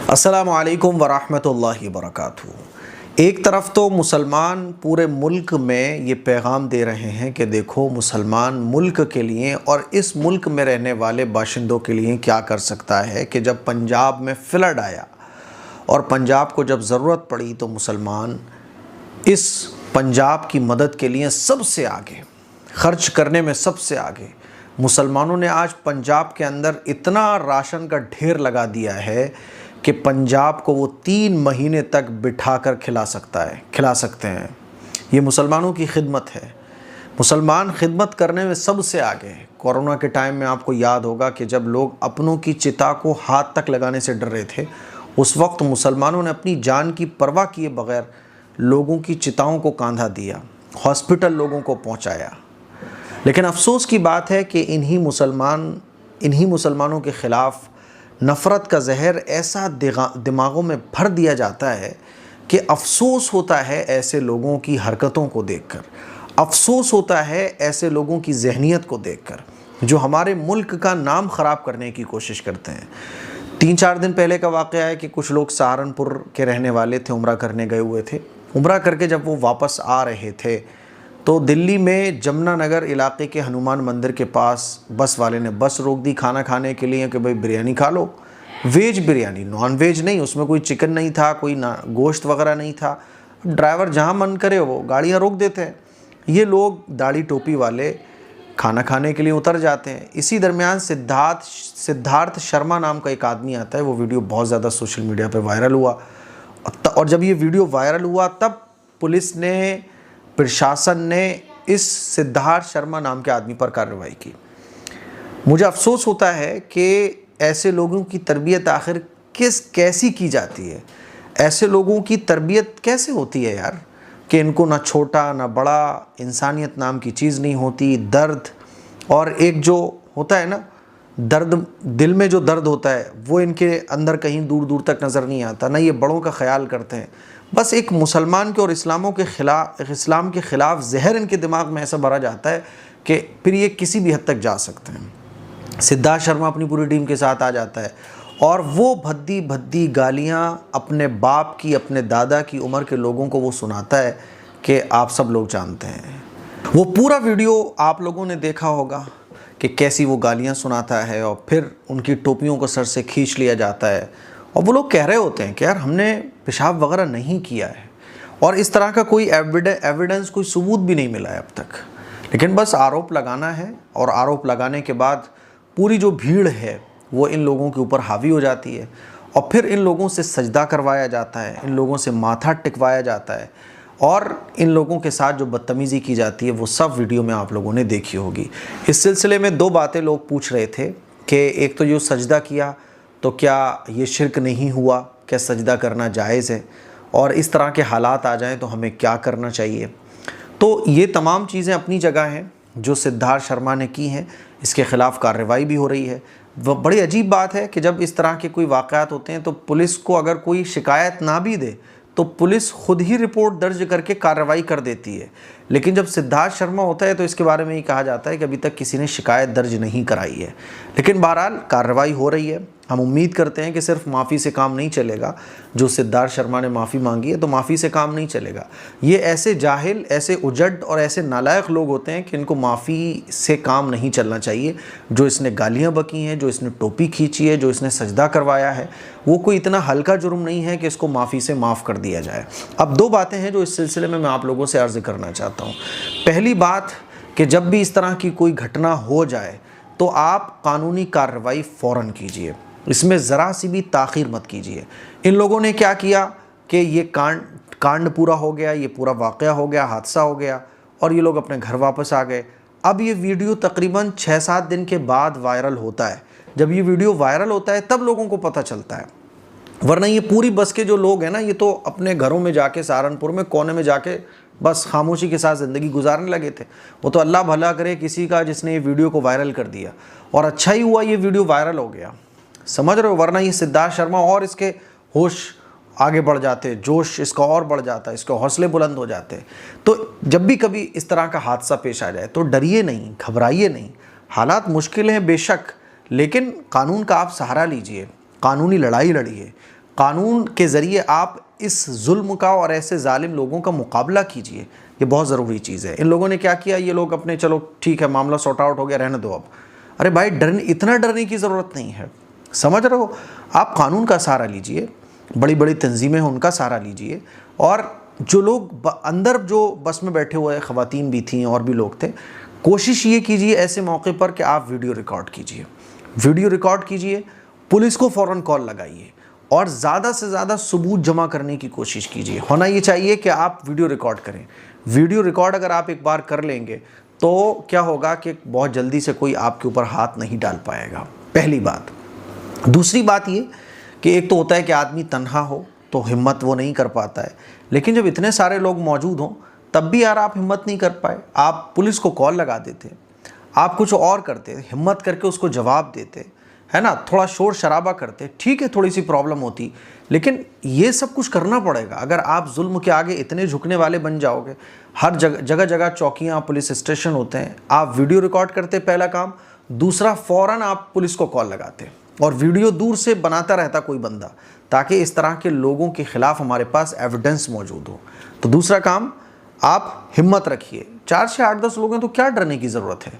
अस्सलामु अलैकुम वरहमतुल्लाहि वबरकातुहू। एक तरफ तो मुसलमान पूरे मुल्क में ये पैगाम दे रहे हैं कि देखो मुसलमान मुल्क के लिए और इस मुल्क में रहने वाले बाशिंदों के लिए क्या कर सकता है कि जब पंजाब में फ्लड आया और पंजाब को जब ज़रूरत पड़ी तो मुसलमान इस पंजाब की मदद के लिए सबसे आगे, ख़र्च करने में सबसे आगे। मुसलमानों ने आज पंजाब के अंदर इतना राशन का ढेर लगा दिया है कि पंजाब को वो 3 महीने तक बिठाकर खिला सकते हैं। ये मुसलमानों की खिदमत है। मुसलमान खिदमत करने में सबसे आगे है। कोरोना के टाइम में आपको याद होगा कि जब लोग अपनों की चिता को हाथ तक लगाने से डर रहे थे, उस वक्त मुसलमानों ने अपनी जान की परवाह किए बगैर लोगों की चिताओं को कांधा दिया, हॉस्पिटल लोगों को पहुंचाया। लेकिन अफसोस की बात है कि इन्हीं मुसलमानों के ख़िलाफ़ नफ़रत का जहर ऐसा दिमागों में भर दिया जाता है कि अफसोस होता है ऐसे लोगों की हरकतों को देखकर, अफसोस होता है ऐसे लोगों की जहनीत को देखकर जो हमारे मुल्क का नाम ख़राब करने की कोशिश करते हैं। 3-4 दिन पहले का वाक़या है कि कुछ लोग सहारनपुर के रहने वाले थे, उम्रा करने गए हुए थे। उम्रा करके जब वो वापस आ रहे थे तो दिल्ली में जमुना नगर इलाके के हनुमान मंदिर के पास बस वाले ने बस रोक दी खाना खाने के लिए कि भाई बिरयानी खा लो। वेज बिरयानी, नॉन वेज नहीं, उसमें कोई चिकन नहीं था, कोई ना गोश्त वगैरह नहीं था। ड्राइवर जहाँ मन करे वो गाड़ियाँ रोक देते हैं। ये लोग दाढ़ी टोपी वाले खाना खाने के लिए उतर जाते हैं। इसी दरमियान सिद्धार्थ शर्मा नाम का एक आदमी आता है। वो वीडियो बहुत ज़्यादा सोशल मीडिया पर वायरल हुआ और जब ये वीडियो वायरल हुआ तब पुलिस ने, प्रशासन ने इस सिद्धार्थ शर्मा नाम के आदमी पर कार्रवाई की। मुझे अफसोस होता है कि ऐसे लोगों की तरबियत आखिर कैसी की जाती है। ऐसे लोगों की तरबियत कैसे होती है यार कि इनको ना छोटा ना बड़ा, इंसानियत नाम की चीज़ नहीं होती। दर्द और एक जो होता है ना दर्द, दिल में जो दर्द होता है वो इनके अंदर कहीं दूर दूर तक नज़र नहीं आता। ना ये बड़ों का ख्याल करते हैं। बस एक मुसलमान के और इस्लाम के ख़िलाफ़ जहर इनके दिमाग में ऐसा भरा जाता है कि फिर ये किसी भी हद तक जा सकते हैं। सिद्धार्थ शर्मा अपनी पूरी टीम के साथ आ जाता है और वो भद्दी भद्दी गालियाँ अपने बाप की, अपने दादा की उम्र के लोगों को वो सुनाता है कि आप सब लोग जानते हैं। वो पूरा वीडियो आप लोगों ने देखा होगा कि कैसी वो गालियाँ सुनाता है और फिर उनकी टोपियों को सर से खींच लिया जाता है और वो लोग कह रहे होते हैं कि यार हमने पेशाब वगैरह नहीं किया है और इस तरह का कोई एविडेंस, कोई सबूत भी नहीं मिला है अब तक। लेकिन बस आरोप लगाना है और आरोप लगाने के बाद पूरी जो भीड़ है वो इन लोगों के ऊपर हावी हो जाती है और फिर इन लोगों से सजदा करवाया जाता है, इन लोगों से माथा टिकवाया जाता है और इन लोगों के साथ जो बदतमीज़ी की जाती है वो सब वीडियो में आप लोगों ने देखी होगी। इस सिलसिले में 2 बातें लोग पूछ रहे थे कि एक तो जो सजदा किया तो क्या ये शिर्क नहीं हुआ, क्या सजदा करना जायज़ है, और इस तरह के हालात आ जाएं तो हमें क्या करना चाहिए। तो ये तमाम चीज़ें अपनी जगह हैं जो सिद्धार्थ शर्मा ने की हैं। इसके ख़िलाफ़ कार्रवाई भी हो रही है। वह बड़ी अजीब बात है कि जब इस तरह के कोई वाक़यात होते हैं तो पुलिस को अगर कोई शिकायत ना भी दे तो पुलिस खुद ही रिपोर्ट दर्ज करके कार्रवाई कर देती है। लेकिन जब सिद्धार्थ शर्मा होता है तो इसके बारे में ही कहा जाता है कि अभी तक किसी ने शिकायत दर्ज नहीं कराई है। लेकिन बहरहाल कार्रवाई हो रही है। हम उम्मीद करते हैं कि सिर्फ माफ़ी से काम नहीं चलेगा। जो सिद्धार्थ शर्मा ने माफ़ी मांगी है तो माफ़ी से काम नहीं चलेगा। ये ऐसे जाहिल, ऐसे उजड और ऐसे नालायक लोग होते हैं कि इनको माफ़ी से काम नहीं चलना चाहिए। जो इसने गालियाँ बकी हैं, जो इसने टोपी खींची है, जो इसने सजदा करवाया है, वो कोई इतना हल्का जुर्म नहीं है कि इसको माफ़ी से माफ़ कर दिया जाए। अब 2 बातें हैं जो इस सिलसिले में मैं आप लोगों से अर्ज़ करना चाहता हूँ। पहली बात कि जब भी इस तरह की कोई घटना हो जाए तो आप कानूनी कार्रवाई फ़ौरन कीजिए। इसमें ज़रा सी भी ताख़ीर मत कीजिए। इन लोगों ने क्या किया कि ये कांड पूरा हो गया, ये पूरा वाक़या हो गया, हादसा हो गया और ये लोग अपने घर वापस आ गए। अब ये वीडियो तकरीबन 6-7 दिन के बाद वायरल होता है। जब ये वीडियो वायरल होता है तब लोगों को पता चलता है, वरना ये पूरी बस के जो लोग हैं ना, ये तो अपने घरों में जाके सहारनपुर में कोने में जाके बस खामोशी के साथ ज़िंदगी गुजारने लगे थे। वो तो अल्लाह भला करे किसी का जिसने ये वीडियो को वायरल कर दिया, और अच्छा ही हुआ ये वीडियो वायरल हो गया, समझ रहे हो। वरना ये सिद्धार्थ शर्मा और इसके होश आगे बढ़ जाते, जोश इसका और बढ़ जाता, इसके हौसले बुलंद हो जाते। तो जब भी कभी इस तरह का हादसा पेश आ जाए तो डरिए नहीं, घबराइए नहीं। हालात मुश्किल हैं बेशक, लेकिन कानून का आप सहारा लीजिए, कानूनी लड़ाई लड़िए, कानून के ज़रिए आप इस जुल्म का और ऐसे जालिम लोगों का मुकाबला कीजिए। ये बहुत ज़रूरी चीज़ है। इन लोगों ने क्या किया, ये लोग अपने चलो ठीक है मामला सॉर्ट आउट हो गया, रहने दो अब। अरे भाई इतना डरने की ज़रूरत नहीं है, समझ रहे हो। आप कानून का सहारा लीजिए, बड़ी बड़ी तंजीमें हैं उनका सहारा लीजिए, और जो लोग अंदर जो बस में बैठे हुए ख़वातीन भी थीं और भी लोग थे, कोशिश ये कीजिए ऐसे मौके पर कि आप वीडियो रिकॉर्ड कीजिए, वीडियो रिकॉर्ड कीजिए, पुलिस को फ़ौरन कॉल लगाइए और ज़्यादा से ज़्यादा सबूत जमा करने की कोशिश कीजिए। होना ये चाहिए कि आप वीडियो रिकॉर्ड करें। वीडियो रिकॉर्ड अगर आप एक बार कर लेंगे तो क्या होगा कि बहुत जल्दी से कोई आपके ऊपर हाथ नहीं डाल पाएगा, पहली बात। दूसरी बात ये कि एक तो होता है कि आदमी तन्हा हो तो हिम्मत वो नहीं कर पाता है, लेकिन जब इतने सारे लोग मौजूद हों तब भी यार आप हिम्मत नहीं कर पाए। आप पुलिस को कॉल लगा देते, आप कुछ और करते, हिम्मत करके उसको जवाब देते, है ना, थोड़ा शोर शराबा करते, ठीक है थोड़ी सी प्रॉब्लम होती, लेकिन ये सब कुछ करना पड़ेगा। अगर आप जुल्म के आगे इतने झुकने वाले बन जाओगे, हर जगह जगह चौकियाँ पुलिस स्टेशन होते हैं, आप वीडियो रिकॉर्ड करते पहला काम, दूसरा फ़ौरन आप पुलिस को कॉल लगाते और वीडियो दूर से बनाता रहता कोई बंदा, ताकि इस तरह के लोगों के ख़िलाफ़ हमारे पास एविडेंस मौजूद हो। तो दूसरा काम, आप हिम्मत रखिए। 4 से 8-10 लोग हैं तो क्या डरने की ज़रूरत है।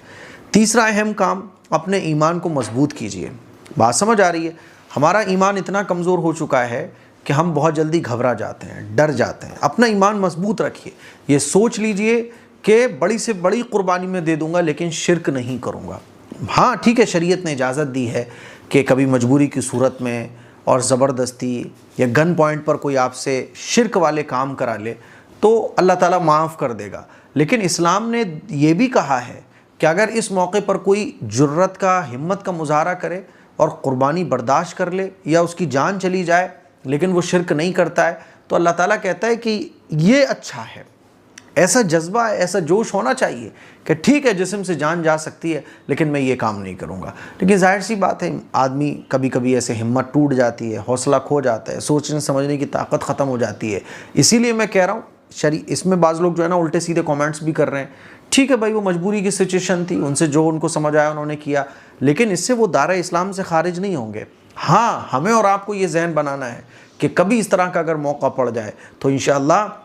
तीसरा अहम काम, अपने ईमान को मजबूत कीजिए। बात समझ आ रही है। हमारा ईमान इतना कमज़ोर हो चुका है कि हम बहुत जल्दी घबरा जाते हैं, डर जाते हैं। अपना ईमान मजबूत रखिए। ये सोच लीजिए कि बड़ी से बड़ी कुर्बानी मैं दे दूंगा लेकिन शिरक नहीं करूंगा। हाँ ठीक है, शरीयत ने इजाज़त दी है कि कभी मजबूरी की सूरत में और ज़बरदस्ती या गन पॉइंट पर कोई आपसे शिरक वाले काम करा ले तो अल्लाह ताला माफ़ कर देगा। लेकिन इस्लाम ने ये भी कहा है कि अगर इस मौके पर कोई जुर्रत का, हिम्मत का मुजाहरा करे और कुर्बानी बर्दाश्त कर ले या उसकी जान चली जाए लेकिन वो शिरक नहीं करता है, तो अल्लाह ताला कहता है कि ये अच्छा है। ऐसा जज्बा, ऐसा जोश होना चाहिए कि ठीक है जिस्म से जान जा सकती है लेकिन मैं ये काम नहीं करूँगा। लेकिन जाहिर सी बात है, आदमी कभी कभी ऐसे हिम्मत टूट जाती है, हौसला खो जाता है, सोचने समझने की ताकत ख़त्म हो जाती है। इसीलिए मैं कह रहा हूँ, इसमें बाज़ लोग जो है ना उल्टे सीधे कमेंट्स भी कर रहे हैं। ठीक है भाई, वो मजबूरी की सिचुएशन थी, उनसे जो उनको समझ आया उन्होंने किया, लेकिन इससे वो दायरा इस्लाम से खारिज नहीं होंगे। हाँ, हमें और आपको ये जहन बनाना है कि कभी इस तरह का अगर मौका पड़ जाए तो इंशाअल्लाह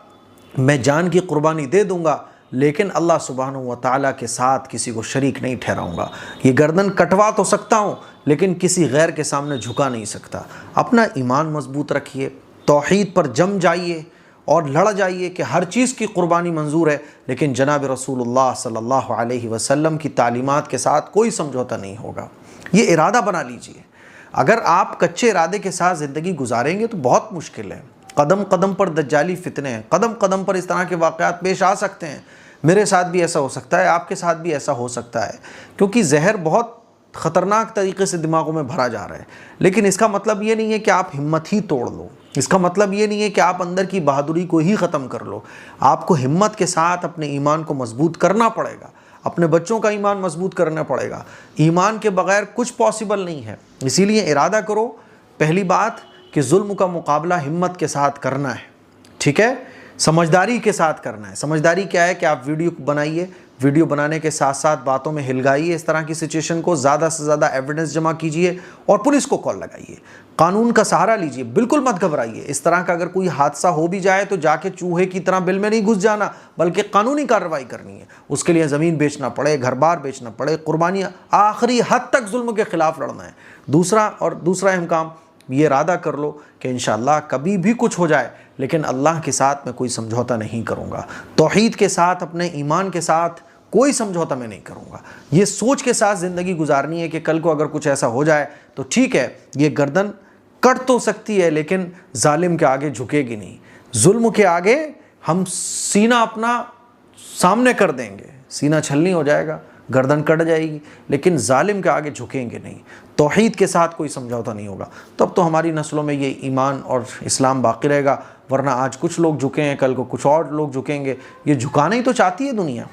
मैं जान की कुर्बानी दे दूंगा, लेकिन अल्लाह सुब्हानहू व तआला के साथ किसी को शरीक नहीं ठहराऊंगा। ये गर्दन कटवा तो सकता हूँ लेकिन किसी गैर के सामने झुका नहीं सकता। अपना ईमान मजबूत रखिए, तौहीद पर जम जाइए और लड़ जाइए कि हर चीज़ की कुर्बानी मंजूर है, लेकिन जनाब रसूलुल्लाह सल्लल्लाहु अलैहि वसल्लम की तालीमात के साथ कोई समझौता नहीं होगा। ये इरादा बना लीजिए। अगर आप कच्चे इरादे के साथ ज़िंदगी गुजारेंगे तो बहुत मुश्किल है। कदम कदम पर दज्जाली फितने हैं, कदम कदम पर इस तरह के वाक़यात पेश आ सकते हैं। मेरे साथ भी ऐसा हो सकता है, आपके साथ भी ऐसा हो सकता है, क्योंकि जहर बहुत ख़तरनाक तरीके से दिमागों में भरा जा रहा है। लेकिन इसका मतलब ये नहीं है कि आप हिम्मत ही तोड़ लो, इसका मतलब ये नहीं है कि आप अंदर की बहादुरी को ही ख़त्म कर लो। आपको हिम्मत के साथ अपने ईमान को मजबूत करना पड़ेगा, अपने बच्चों का ईमान मजबूत करना पड़ेगा। ईमान के बग़ैर कुछ पॉसिबल नहीं है। इसीलिए इरादा करो, पहली बात कि जुल्म का मुकाबला हिम्मत के साथ करना है, ठीक है, समझदारी के साथ करना है। समझदारी क्या है कि आप वीडियो बनाइए, वीडियो बनाने के साथ साथ बातों में हिलगाइए इस तरह की सिचुएशन को, ज़्यादा से ज़्यादा एविडेंस जमा कीजिए और पुलिस को कॉल लगाइए। कानून का सहारा लीजिए, बिल्कुल मत घबराइए। इस तरह का अगर कोई हादसा हो भी जाए तो जाके चूहे की तरह बिल में नहीं घुस जाना, बल्कि कानूनी कार्रवाई करनी है। उसके लिए ज़मीन बेचना पड़े, घर बार बेचना पड़े, कुर्बानी, आखिरी हद तक जुल्म के ख़िलाफ़ लड़ना है। दूसरा अहम काम, ये इरादा कर लो कि इंशाअल्लाह कभी भी कुछ हो जाए लेकिन अल्लाह के साथ मैं कोई समझौता नहीं करूँगा। तौहीद के साथ, अपने ईमान के साथ कोई समझौता मैं नहीं करूँगा। ये सोच के साथ ज़िंदगी गुजारनी है कि कल को अगर कुछ ऐसा हो जाए तो ठीक है, ये गर्दन कट तो सकती है लेकिन जालिम के आगे झुकेगी नहीं। जुल्म के आगे हम सीना अपना सामने कर देंगे, सीना छलनी हो जाएगा, गर्दन कट जाएगी, लेकिन जालिम के आगे झुकेंगे नहीं। तौहीद के साथ कोई समझौता नहीं होगा। तब तो हमारी नस्लों में ये ईमान और इस्लाम बाकी रहेगा, वरना आज कुछ लोग झुके हैं, कल को कुछ और लोग झुकेंगे। ये झुकाना ही तो चाहती है दुनिया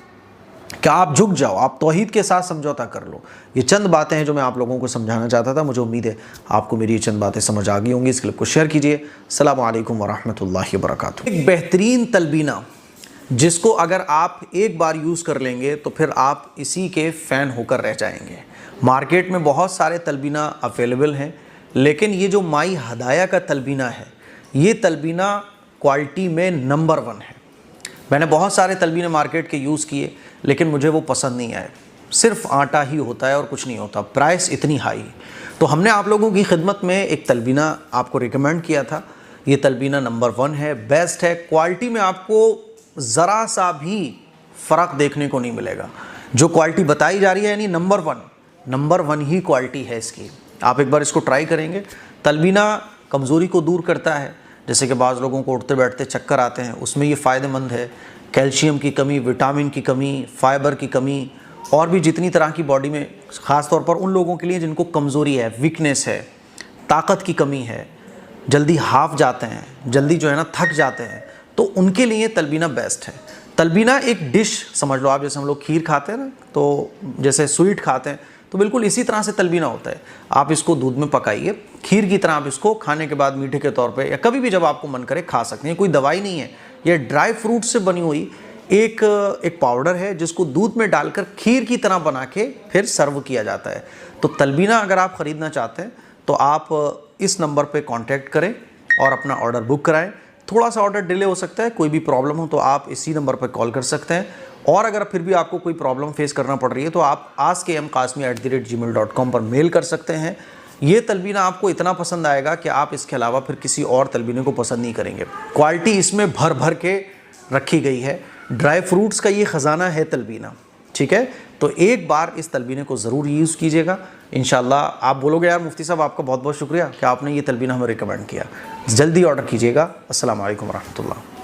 कि आप झुक जाओ, आप तौहीद के साथ समझौता कर लो। ये चंद बातें हैं जो मैं आप लोगों को समझाना चाहता था। मुझे उम्मीद है आपको मेरी ये चंद बातें समझ आ गई होंगी। इस क्लिप को शेयर कीजिए। अस्सलामु अलैकुम वरहमतुल्लाहि वबरकातुहू। एक बेहतरीन तलबीना जिसको अगर आप एक बार यूज़ कर लेंगे तो फिर आप इसी के फ़ैन होकर रह जाएंगे। मार्केट में बहुत सारे तलबीना अवेलेबल हैं, लेकिन ये जो माई हदाया का तलबीना है, ये तलबीना क्वालिटी में नंबर 1 है। मैंने बहुत सारे तलबीने मार्केट के यूज़ किए, लेकिन मुझे वो पसंद नहीं आए। सिर्फ आटा ही होता है और कुछ नहीं होता, प्राइस इतनी हाई। तो हमने आप लोगों की खिदमत में एक तलबीना आपको रिकमेंड किया था। ये तलबीना नंबर 1 है, बेस्ट है। क्वालिटी में आपको ज़रा सा भी फ़र्क देखने को नहीं मिलेगा। जो क्वालिटी बताई जा रही है यानी नंबर 1 ही क्वालिटी है इसकी। आप एक बार इसको ट्राई करेंगे। तलबीना कमज़ोरी को दूर करता है, जैसे कि बाज़ लोगों को उठते बैठते चक्कर आते हैं, उसमें ये फ़ायदेमंद है। कैल्शियम की कमी, विटामिन की कमी, फाइबर की कमी और भी जितनी तरह की बॉडी में, ख़ास तौर पर उन लोगों के लिए जिनको कमज़ोरी है, वीकनेस है, ताकत की कमी है, जल्दी हाफ जाते हैं, जल्दी जो है ना थक जाते हैं, तो उनके लिए तलबीना बेस्ट है। तलबीना एक डिश समझ लो आप, जैसे हम लोग खीर खाते हैं ना, तो जैसे स्वीट खाते हैं, तो बिल्कुल इसी तरह से तलबीना होता है। आप इसको दूध में पकाइए, खीर की तरह आप इसको खाने के बाद मीठे के तौर पे या कभी भी जब आपको मन करे खा सकते हैं। कोई दवाई नहीं है, ये ड्राई फ्रूट से बनी हुई एक पाउडर है जिसको दूध में डालकर खीर की तरह बना के फिर सर्व किया जाता है। तो तलबीना अगर आप ख़रीदना चाहते हैं तो आप इस नंबर पे कांटेक्ट करें और अपना ऑर्डर बुक कराएं। थोड़ा सा ऑर्डर डिले हो सकता है, कोई भी प्रॉब्लम हो तो आप इसी नंबर पर कॉल कर सकते हैं। और अगर फिर भी आपको कोई प्रॉब्लम फेस करना पड़ रही है तो आप askmqasmi@gmail.com पर मेल कर सकते हैं। ये तलबीना आपको इतना पसंद आएगा कि आप इसके अलावा फिर किसी और तलबीने को पसंद नहीं करेंगे। क्वालिटी इसमें भर भर के रखी गई है। ड्राई फ्रूट्स का ये ख़जाना है तलबीना, ठीक है। तो एक बार इस तलबीने को ज़रूर यूज़ कीजिएगा, इंशाल्लाह आप बोलोगे यार मुफ्ती साहब आपका बहुत बहुत शुक्रिया कि आपने ये तलबीना हमें रिकमेंड किया। जल्दी ऑर्डर कीजिएगा। अस्सलाम वालेकुम रहमतुल्लाह।